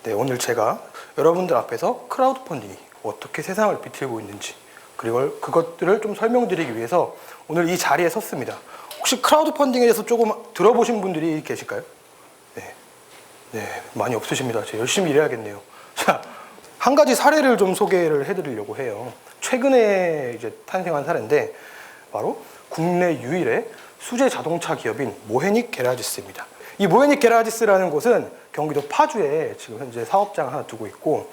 네, 오늘 제가 여러분들 앞에서 크라우드 펀딩이 어떻게 세상을 비틀고 있는지 그리고 그것들을 좀 설명드리기 위해서 오늘 이 자리에 섰습니다. 혹시 크라우드 펀딩에 대해서 조금 들어보신 분들이 계실까요? 네, 많이 없으십니다. 제가 열심히 일해야겠네요. 자, 한 가지 사례를 좀 소개를 해드리려고 해요. 최근에 이제 탄생한 사례인데 바로 국내 유일의 수제 자동차 기업인 모헤닉 게라지스입니다. 이 모헤닉 게라지스라는 곳은 경기도 파주에 지금 현재 사업장을 하나 두고 있고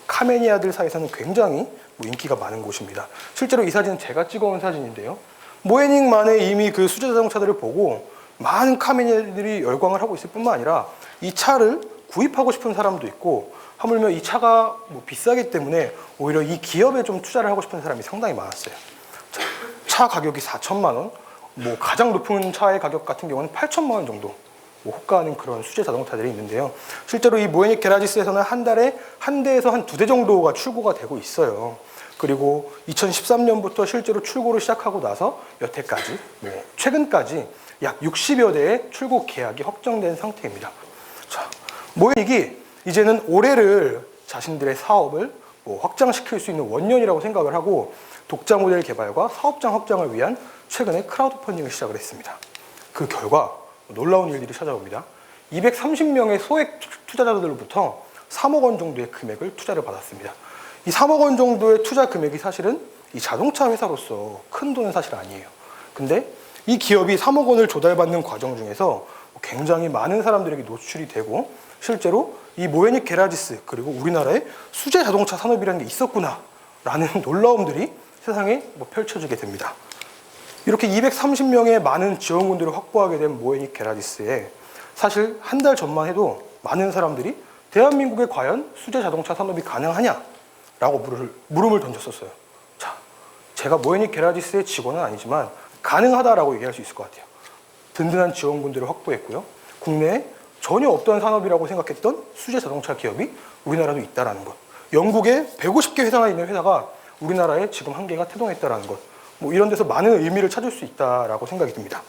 카메니아들 사이에서는 굉장히 인기가 많은 곳입니다. 실제로 이 사진은 제가 찍어온 사진인데요. 모헤닉만의 이미 그 수제 자동차들을 보고 많은 카메니아들이 열광을 하고 있을 뿐만 아니라 이 차를 구입하고 싶은 사람도 있고 하물며 이 차가 비싸기 때문에 오히려 이 기업에 좀 투자를 하고 싶은 사람이 상당히 많았어요. 차 가격이 4천만 원, 가장 높은 차의 가격 같은 경우는 8천만 원 정도 호가하는 그런 수제 자동차들이 있는데요. 실제로 이 모헤닉 게라지스에서는 한 달에 한 대에서 한 두 대 정도가 출고가 되고 있어요. 그리고 2013년부터 실제로 출고를 시작하고 나서 여태까지 최근까지 약 60여 대의 출고 계약이 확정된 상태입니다. 자, 모헤닉이 이제는 올해를 자신들의 사업을 확장시킬 수 있는 원년이라고 생각을 하고 독자 모델 개발과 사업장 확장을 위한 최근에 크라우드 펀딩을 시작을 했습니다. 그 결과 놀라운 일들이 찾아옵니다. 230명의 소액 투자자들로부터 3억 원 정도의 금액을 투자를 받았습니다. 이 3억 원 정도의 투자 금액이 사실은 이 자동차 회사로서 큰 돈은 사실 아니에요. 근데 이 기업이 3억 원을 조달받는 과정 중에서 굉장히 많은 사람들에게 노출이 되고 실제로 이 모헤닉 게라지스 그리고 우리나라의 수제 자동차 산업이라는 게 있었구나 라는 놀라움들이 세상에 펼쳐지게 됩니다. 이렇게 230명의 많은 지원군들을 확보하게 된 모헤닉 게라지스에 사실 한 달 전만 해도 많은 사람들이 대한민국에 과연 수제 자동차 산업이 가능하냐? 라고 물음을 던졌었어요. 자, 제가 모헤닉 게라지스의 직원은 아니지만 가능하다라고 얘기할 수 있을 것 같아요. 든든한 지원군들을 확보했고요. 국내에 전혀 없던 산업이라고 생각했던 수제 자동차 기업이 우리나라도 있다는 것. 영국에 150개 회사가 있는 회사가 우리나라에 지금 한 개가 태동했다는 것. 이런 데서 많은 의미를 찾을 수 있다라고 생각이 듭니다.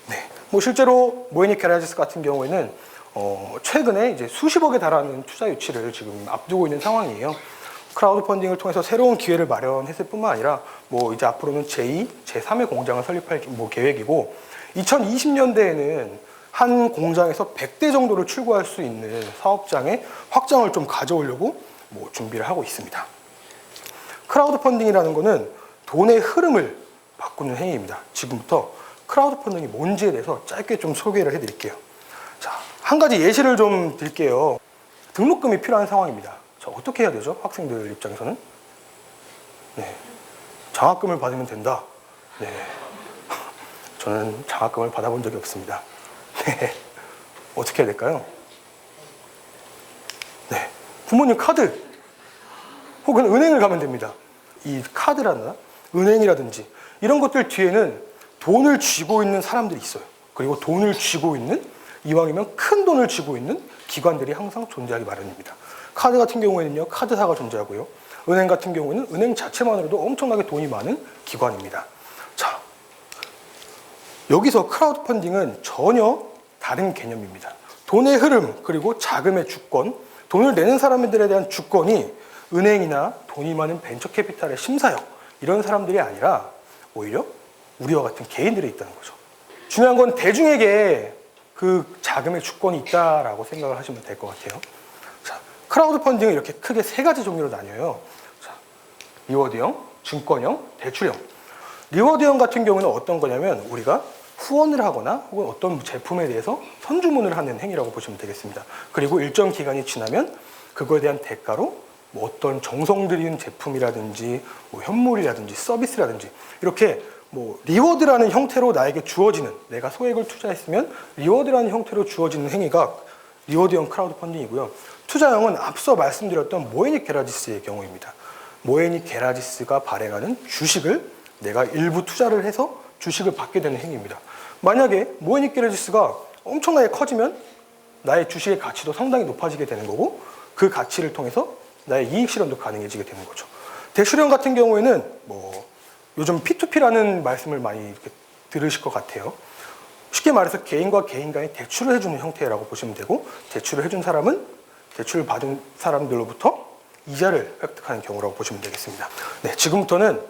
네. 실제로 모헤닉 게라지스 같은 경우에는 최근에 이제 수십억에 달하는 투자 유치를 지금 앞두고 있는 상황이에요. 크라우드 펀딩을 통해서 새로운 기회를 마련했을 뿐만 아니라 이제 앞으로는 제2, 제3의 공장을 설립할 계획이고 2020년대에는 한 공장에서 100대 정도를 출고할 수 있는 사업장의 확장을 좀 가져오려고 준비를 하고 있습니다. 크라우드 펀딩이라는 거는 돈의 흐름을 바꾸는 행위입니다. 지금부터 크라우드 펀딩이 뭔지에 대해서 짧게 좀 소개를 해드릴게요. 자, 한 가지 예시를 좀 드릴게요. 등록금이 필요한 상황입니다. 자, 어떻게 해야 되죠? 학생들 입장에서는? 네. 장학금을 받으면 된다. 네. 저는 장학금을 받아본 적이 없습니다. 네. 어떻게 해야 될까요? 네. 부모님 카드 혹은 은행을 가면 됩니다. 이 카드라나 은행이라든지 이런 것들 뒤에는 돈을 쥐고 있는 사람들이 있어요. 그리고 돈을 쥐고 있는 이왕이면 큰 돈을 쥐고 있는 기관들이 항상 존재하기 마련입니다. 카드 같은 경우에는요, 카드사가 존재하고요. 은행 같은 경우에는 은행 자체만으로도 엄청나게 돈이 많은 기관입니다. 자, 여기서 크라우드 펀딩은 전혀 다른 개념입니다. 돈의 흐름, 그리고 자금의 주권, 돈을 내는 사람들에 대한 주권이 은행이나 돈이 많은 벤처 캐피탈의 심사역, 이런 사람들이 아니라 오히려 우리와 같은 개인들이 있다는 거죠. 중요한 건 대중에게 그 자금의 주권이 있다라고 생각을 하시면 될 것 같아요. 자, 크라우드 펀딩은 이렇게 크게 세 가지 종류로 나뉘어요. 자, 리워드형, 증권형, 대출형. 리워드형 같은 경우는 어떤 거냐면 우리가 후원을 하거나 혹은 어떤 제품에 대해서 선주문을 하는 행위라고 보시면 되겠습니다. 그리고 일정 기간이 지나면 그거에 대한 대가로 어떤 정성 들인 제품이라든지 현물이라든지 서비스라든지 이렇게 리워드라는 형태로 나에게 주어지는, 내가 소액을 투자했으면 리워드라는 형태로 주어지는 행위가 리워드형 크라우드 펀딩이고요. 투자형은 앞서 말씀드렸던 모헤닉 게라지스의 경우입니다. 모헤닉 게라지스가 발행하는 주식을 내가 일부 투자를 해서 주식을 받게 되는 행위입니다. 만약에 모헤닉 게라지스가 엄청나게 커지면 나의 주식의 가치도 상당히 높아지게 되는 거고 그 가치를 통해서 나의 이익 실현도 가능해지게 되는 거죠. 대출형 같은 경우에는 요즘 P2P라는 말씀을 많이 이렇게 들으실 것 같아요. 쉽게 말해서 개인과 개인 간에 대출을 해주는 형태라고 보시면 되고 대출을 해준 사람은 대출 받은 사람들로부터 이자를 획득하는 경우라고 보시면 되겠습니다. 네, 지금부터는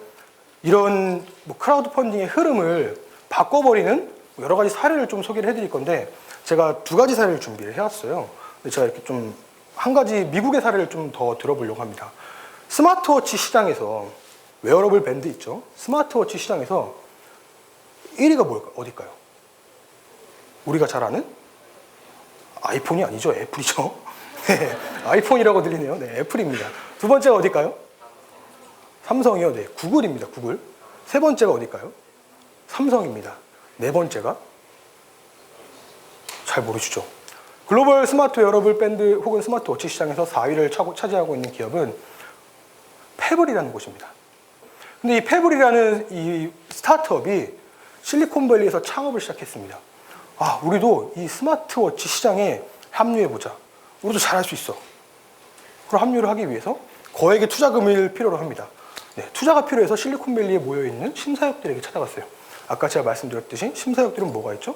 이런 크라우드 펀딩의 흐름을 바꿔버리는 여러 가지 사례를 좀 소개를 해드릴 건데, 제가 두 가지 사례를 준비를 해왔어요. 근데 제가 이렇게 좀 한 가지 미국의 사례를 좀 더 들어보려고 합니다. 스마트워치 시장에서, 웨어러블 밴드 있죠? 스마트워치 시장에서 1위가 뭘까? 어딜까요? 우리가 잘 아는? 아이폰이 아니죠. 애플이죠. 네, 아이폰이라고 들리네요. 네, 애플입니다. 두 번째가 어딜까요? 삼성이요. 네, 구글입니다. 구글. 세 번째가 어딜까요? 삼성입니다. 네 번째가? 잘 모르시죠? 글로벌 스마트 웨어러블 밴드 혹은 스마트워치 시장에서 4위를 차지하고 있는 기업은 페블이라는 곳입니다. 근데 이 페블이라는 이 스타트업이 실리콘밸리에서 창업을 시작했습니다. 아, 우리도 이 스마트워치 시장에 합류해보자. 우리도 잘할 수 있어. 그럼 합류를 하기 위해서 거액의 투자금을 필요로 합니다. 네, 투자가 필요해서 실리콘밸리에 모여있는 심사역들에게 찾아갔어요. 아까 제가 말씀드렸듯이 심사역들은 뭐가 있죠?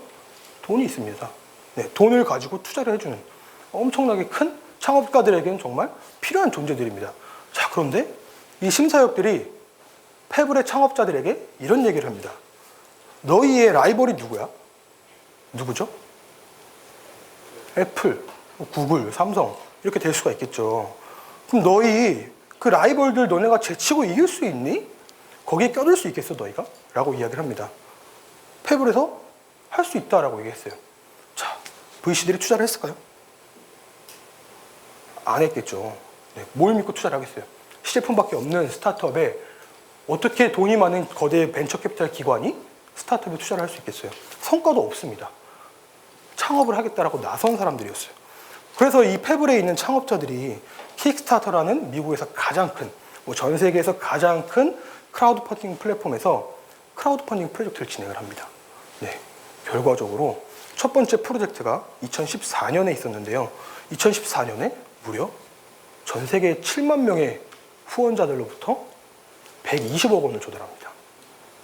돈이 있습니다. 네, 돈을 가지고 투자를 해주는 엄청나게 큰 창업가들에게는 정말 필요한 존재들입니다. 자, 그런데 이 심사역들이 페블의 창업자들에게 이런 얘기를 합니다. 너희의 라이벌이 누구야? 누구죠? 애플, 구글, 삼성 이렇게 될 수가 있겠죠. 그럼 너희 그 라이벌들 너네가 제치고 이길 수 있니? 거기에 껴들 수 있겠어 너희가? 라고 이야기를 합니다. 페블에서 할 수 있다라고 얘기했어요. 자, VC들이 투자를 했을까요? 안 했겠죠. 네, 뭘 믿고 투자를 하겠어요? 시제품밖에 없는 스타트업에 어떻게 돈이 많은 거대 벤처캐피탈 기관이 스타트업에 투자를 할 수 있겠어요? 성과도 없습니다. 창업을 하겠다라고 나선 사람들이었어요. 그래서 이 페블에 있는 창업자들이 킥스타터라는 미국에서 가장 큰, 전 세계에서 가장 큰 크라우드 펀딩 플랫폼에서 크라우드 펀딩 프로젝트를 진행을 합니다. 네, 결과적으로 첫 번째 프로젝트가 2014년에 있었는데요. 2014년에 무려 전 세계 7만 명의 후원자들로부터 120억 원을 조달합니다.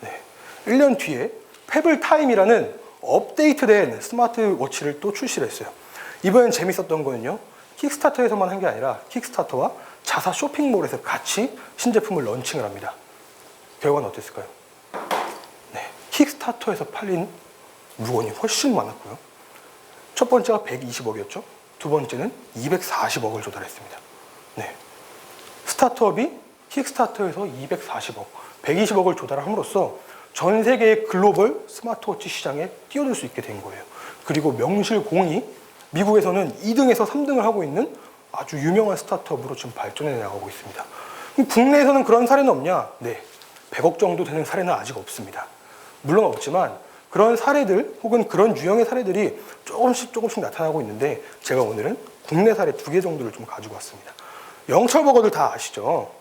네, 1년 뒤에 페블 타임이라는 업데이트된 스마트워치를 또 출시를 했어요. 이번엔 재밌었던 거는요, 킥스타터에서만 한 게 아니라 킥스타터와 자사 쇼핑몰에서 같이 신제품을 런칭을 합니다. 결과는 어땠을까요? 네, 킥스타터에서 팔린 물건이 훨씬 많았고요. 첫 번째가 120억이었죠. 두 번째는 240억을 조달했습니다. 네, 스타트업이 킥스타터에서 240억, 120억을 조달함으로써 전 세계의 글로벌 스마트워치 시장에 뛰어들 수 있게 된 거예요. 그리고 명실공히 미국에서는 2등에서 3등을 하고 있는 아주 유명한 스타트업으로 지금 발전해 나가고 있습니다. 그럼 국내에서는 그런 사례는 없냐? 네, 100억 정도 되는 사례는 아직 없습니다. 물론 없지만 그런 사례들 혹은 그런 유형의 사례들이 조금씩 나타나고 있는데, 제가 오늘은 국내 사례 2개 정도를 좀 가지고 왔습니다. 영철버거들 다 아시죠?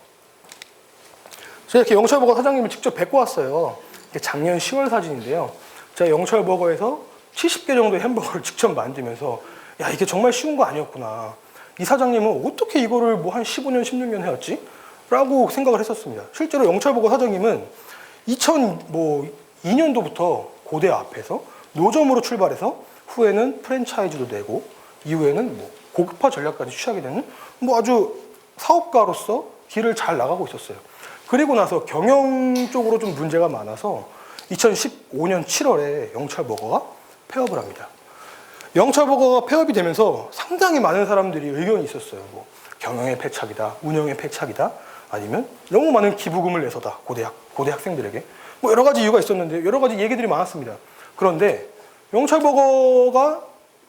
제가 이렇게 영철버거 사장님을 직접 뵙고 왔어요. 이게 작년 10월 사진인데요. 제가 영철버거에서 70개 정도의 햄버거를 직접 만들면서, 야, 이게 정말 쉬운 거 아니었구나. 이 사장님은 어떻게 이거를 뭐 한 15년, 16년 해왔지? 라고 생각을 했었습니다. 실제로 영철버거 사장님은 2002년도부터 고대 앞에서 노점으로 출발해서 후에는 프랜차이즈도 내고 이후에는 고급화 전략까지 취하게 되는 아주 사업가로서 길을 잘 나가고 있었어요. 그리고 나서 경영 쪽으로 좀 문제가 많아서 2015년 7월에 영철버거가 폐업을 합니다. 영철버거가 폐업이 되면서 상당히 많은 사람들이 의견이 있었어요. 경영의 패착이다, 운영의 패착이다, 아니면 너무 많은 기부금을 내서다, 고대 학생들에게. 여러 가지 이유가 있었는데 여러 가지 얘기들이 많았습니다. 그런데 영철버거가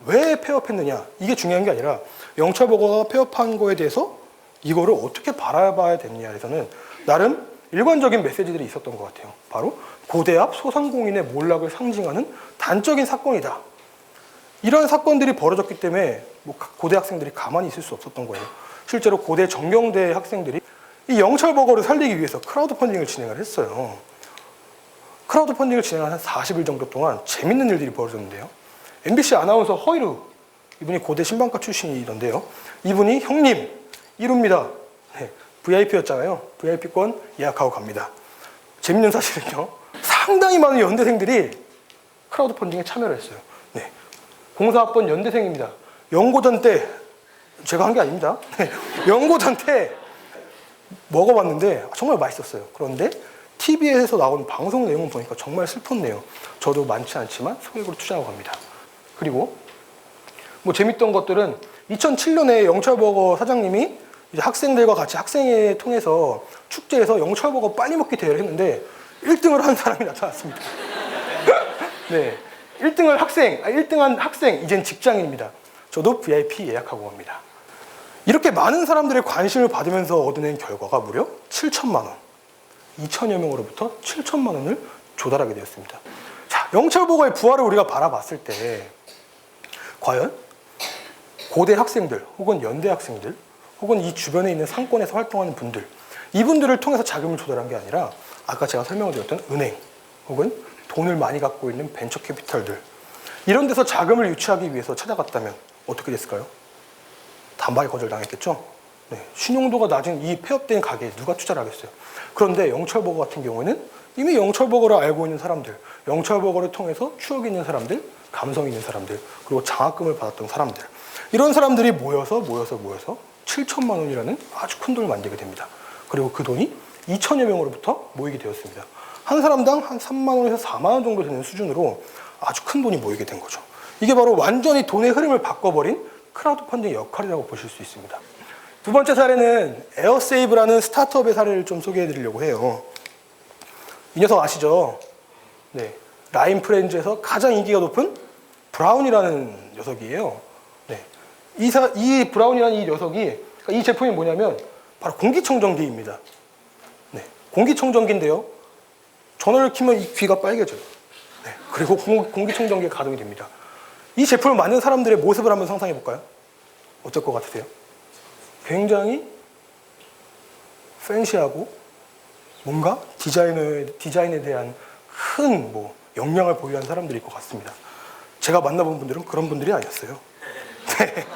왜 폐업했느냐, 이게 중요한 게 아니라 영철버거가 폐업한 거에 대해서 이거를 어떻게 바라봐야 되느냐에서는 나름 일관적인 메시지들이 있었던 것 같아요. 바로 고대 앞 소상공인의 몰락을 상징하는 단적인 사건이다. 이런 사건들이 벌어졌기 때문에 고대 학생들이 가만히 있을 수 없었던 거예요. 실제로 고대 정경대 학생들이 이 영철버거를 살리기 위해서 크라우드 펀딩을 진행을 했어요. 크라우드 펀딩을 진행한 한 40일 정도 동안 재밌는 일들이 벌어졌는데요. MBC 아나운서 허이루, 이분이 고대 신방과 출신이던데요. 이분이 형님, 이루입니다. 네, VIP였잖아요. VIP권 예약하고 갑니다. 재밌는 사실은요, 상당히 많은 연대생들이 크라우드 펀딩에 참여를 했어요. 네, 공사학번 연대생입니다. 연고전 때 제가 한 게 아닙니다. 연고전태 먹어봤는데 정말 맛있었어요. 그런데 TV에서 나온 방송 내용을 보니까 정말 슬펐네요. 저도 많지 않지만 소액으로 투자하고 갑니다. 그리고 뭐 재밌던 것들은 2007년에 영철버거 사장님이 이제 학생들과 같이 학생회 통해서 축제에서 영철버거 빨리 먹기 대회를 했는데 1등을 한 사람이 나타났습니다. 네, 1등한 학생, 이젠 직장인입니다. 저도 VIP 예약하고 갑니다. 이렇게 많은 사람들의 관심을 받으면서 얻어낸 결과가 무려 7천만 원. 2천여 명으로부터 7천만 원을 조달하게 되었습니다. 자, 영철버거의 부활을 우리가 바라봤을 때 과연 고대 학생들 혹은 연대 학생들 혹은 이 주변에 있는 상권에서 활동하는 분들, 이분들을 통해서 자금을 조달한 게 아니라 아까 제가 설명을 드렸던 은행 혹은 돈을 많이 갖고 있는 벤처 캐피탈들, 이런 데서 자금을 유치하기 위해서 찾아갔다면 어떻게 됐을까요? 단박에 거절당했겠죠? 네, 신용도가 낮은 이 폐업된 가게에 누가 투자를 하겠어요? 그런데 영철버거 같은 경우에는 이미 영철버거를 알고 있는 사람들, 영철버거를 통해서 추억이 있는 사람들, 감성이 있는 사람들, 그리고 장학금을 받았던 사람들, 이런 사람들이 모여서 7천만 원이라는 아주 큰 돈을 만들게 됩니다. 그리고 그 돈이 2천여 명으로부터 모이게 되었습니다. 한 사람당 한 3만 원에서 4만 원 정도 되는 수준으로 아주 큰 돈이 모이게 된 거죠. 이게 바로 완전히 돈의 흐름을 바꿔버린 크라우드 펀딩의 역할이라고 보실 수 있습니다. 두 번째 사례는 에어세이브라는 스타트업의 사례를 좀 소개해 드리려고 해요. 이 녀석 아시죠? 네, 라인 프렌즈에서 가장 인기가 높은 브라운이라는 녀석이에요. 네, 이 브라운이라는 이 녀석이, 그러니까 이 제품이 뭐냐면 바로 공기청정기입니다. 네, 공기청정기인데요. 전원을 켜면 이 귀가 빨개져요. 네, 그리고 공기청정기가 가동이 됩니다. 이 제품을 만든 사람들의 모습을 한번 상상해 볼까요? 어떨 것 같으세요? 굉장히 팬시하고 뭔가 디자인에 대한 큰 역량을 보유한 사람들일 것 같습니다. 제가 만나본 분들은 그런 분들이 아니었어요. 네.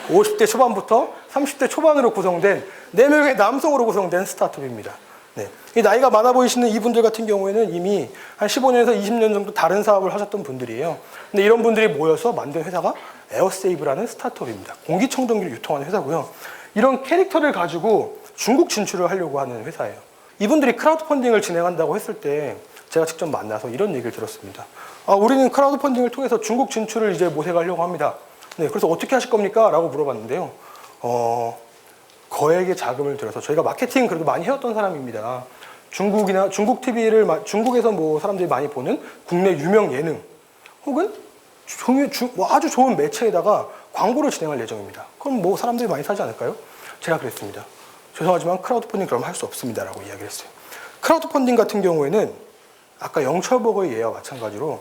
50대 초반부터 30대 초반으로 구성된 4명의 남성으로 구성된 스타트업입니다. 네. 이 나이가 많아 보이시는 이분들 같은 경우에는 이미 한 15년에서 20년 정도 다른 사업을 하셨던 분들이에요. 근데 이런 분들이 모여서 만든 회사가 에어세이브라는 스타트업입니다. 공기청정기를 유통하는 회사고요. 이런 캐릭터를 가지고 중국 진출을 하려고 하는 회사예요. 이분들이 크라우드 펀딩을 진행한다고 했을 때 제가 직접 만나서 이런 얘기를 들었습니다. 우리는 크라우드 펀딩을 통해서 중국 진출을 이제 모색하려고 합니다. 네, 그래서 어떻게 하실 겁니까? 라고 물어봤는데요. 거액의 자금을 들여서, 저희가 마케팅 그래도 많이 해왔던 사람입니다. 중국 TV를, 중국에서 사람들이 많이 보는 국내 유명 예능 혹은 아주 좋은 매체에다가 광고를 진행할 예정입니다. 그럼 사람들이 많이 사지 않을까요? 제가 그랬습니다. 죄송하지만 크라우드 펀딩 그럼 할 수 없습니다. 라고 이야기를 했어요. 크라우드 펀딩 같은 경우에는 아까 영철버거의 예와 마찬가지로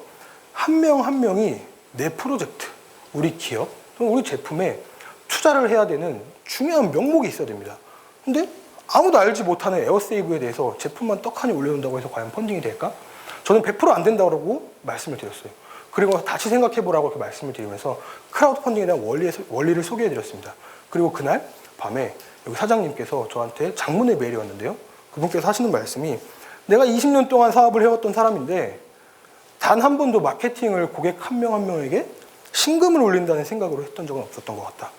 한 명 한 명이 내 프로젝트, 우리 기업, 또는 우리 제품에 투자를 해야 되는 중요한 명목이 있어야 됩니다. 근데 아무도 알지 못하는 에어세이브에 대해서 제품만 떡하니 올려놓는다고 해서 과연 펀딩이 될까? 저는 100% 안 된다고 말씀을 드렸어요. 그리고 다시 생각해보라고 이렇게 말씀을 드리면서 크라우드 펀딩에 대한 원리를 소개해드렸습니다. 그리고 그날 밤에 여기 사장님께서 저한테 장문의 메일이 왔는데요. 그분께서 하시는 말씀이, 내가 20년 동안 사업을 해왔던 사람인데 단 한 번도 마케팅을 고객 한 명 한 명에게 신금을 올린다는 생각으로 했던 적은 없었던 것 같다.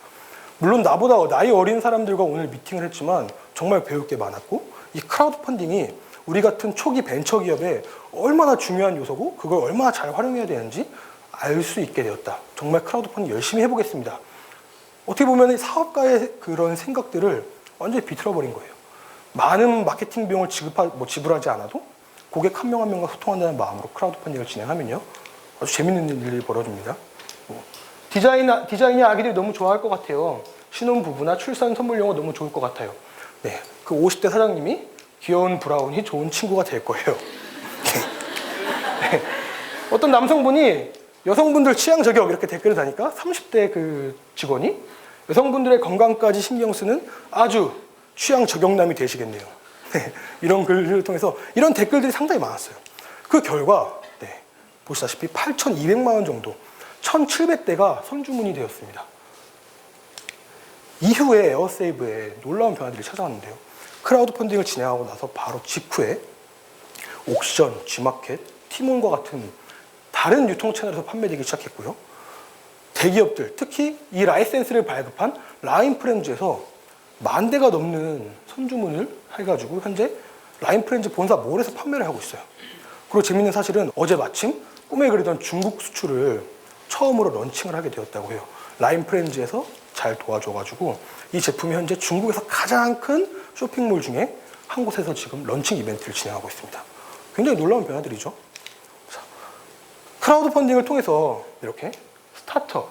물론 나보다 나이 어린 사람들과 오늘 미팅을 했지만 정말 배울 게 많았고, 이 크라우드 펀딩이 우리 같은 초기 벤처 기업에 얼마나 중요한 요소고 그걸 얼마나 잘 활용해야 되는지 알 수 있게 되었다. 정말 크라우드 펀딩 열심히 해보겠습니다. 어떻게 보면 사업가의 그런 생각들을 완전히 비틀어버린 거예요. 많은 마케팅 비용을 지불하지 않아도 고객 한 명 한 명과 소통한다는 마음으로 크라우드 펀딩을 진행하면요, 아주 재밌는 일이 벌어집니다. 디자인이 아기들이 너무 좋아할 것 같아요. 신혼부부나 출산 선물용으로 너무 좋을 것 같아요. 네, 그 50대 사장님이 귀여운 브라운이 좋은 친구가 될 거예요. 네. 어떤 남성분이 여성분들 취향 저격 이렇게 댓글을 다니까 30대 그 직원이 여성분들의 건강까지 신경 쓰는 아주 취향 저격남이 되시겠네요. 네, 이런 글을 통해서 이런 댓글들이 상당히 많았어요. 그 결과 보시다시피 8,200만 원 정도, 1,700대가 선주문이 되었습니다. 이후에 에어세이브에 놀라운 변화들이 찾아왔는데요. 크라우드 펀딩을 진행하고 나서 바로 직후에 옥션, G마켓, 티몬과 같은 다른 유통 채널에서 판매되기 시작했고요. 대기업들, 특히 이 라이센스를 발급한 라인프렌즈에서 10,000대가 넘는 선주문을 해가지고 현재 라인프렌즈 본사 몰에서 판매를 하고 있어요. 그리고 재밌는 사실은 어제 마침 꿈에 그리던 중국 수출을 처음으로 런칭을 하게 되었다고 해요. 라인프렌즈에서 잘 도와줘가지고 이 제품이 현재 중국에서 가장 큰 쇼핑몰 중에 한 곳에서 지금 런칭 이벤트를 진행하고 있습니다. 굉장히 놀라운 변화들이죠. 자, 크라우드 펀딩을 통해서 이렇게 스타트업,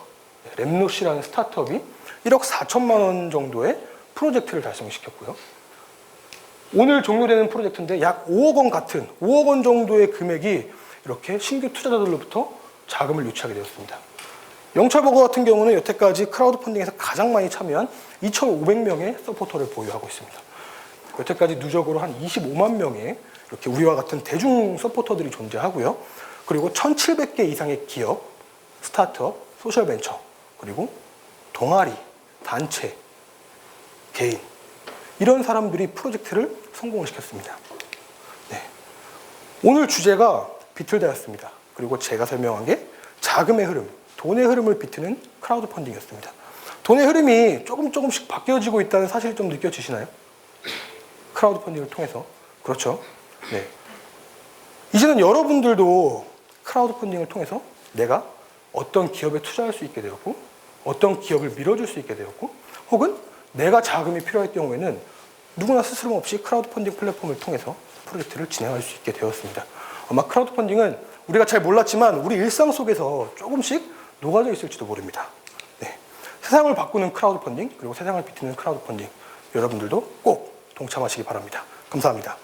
랩노시라는 스타트업이 1억 4천만 원 정도의 프로젝트를 달성시켰고요. 오늘 종료되는 프로젝트인데 약 5억 원 같은 5억 원 정도의 금액이 이렇게 신규 투자자들로부터 자금을 유치하게 되었습니다. 영철버거 같은 경우는 여태까지 크라우드 펀딩에서 가장 많이 참여한 2,500명의 서포터를 보유하고 있습니다. 여태까지 누적으로 한 25만 명의 이렇게 우리와 같은 대중 서포터들이 존재하고요. 그리고 1,700개 이상의 기업, 스타트업, 소셜벤처, 그리고 동아리, 단체, 개인 이런 사람들이 프로젝트를 성공을 시켰습니다. 네. 오늘 주제가 비틀다였습니다. 그리고 제가 설명한 게 자금의 흐름, 돈의 흐름을 비트는 크라우드 펀딩이었습니다. 돈의 흐름이 조금씩 바뀌어지고 있다는 사실이 좀 느껴지시나요? 크라우드 펀딩을 통해서. 그렇죠. 네. 이제는 여러분들도 크라우드 펀딩을 통해서 내가 어떤 기업에 투자할 수 있게 되었고, 어떤 기업을 밀어줄 수 있게 되었고, 혹은 내가 자금이 필요할 경우에는 누구나 스스럼 없이 크라우드 펀딩 플랫폼을 통해서 프로젝트를 진행할 수 있게 되었습니다. 아마 크라우드 펀딩은 우리가 잘 몰랐지만 우리 일상 속에서 조금씩 녹아져 있을지도 모릅니다. 네. 세상을 바꾸는 크라우드 펀딩, 그리고 세상을 비트는 크라우드 펀딩, 여러분들도 꼭 동참하시기 바랍니다. 감사합니다.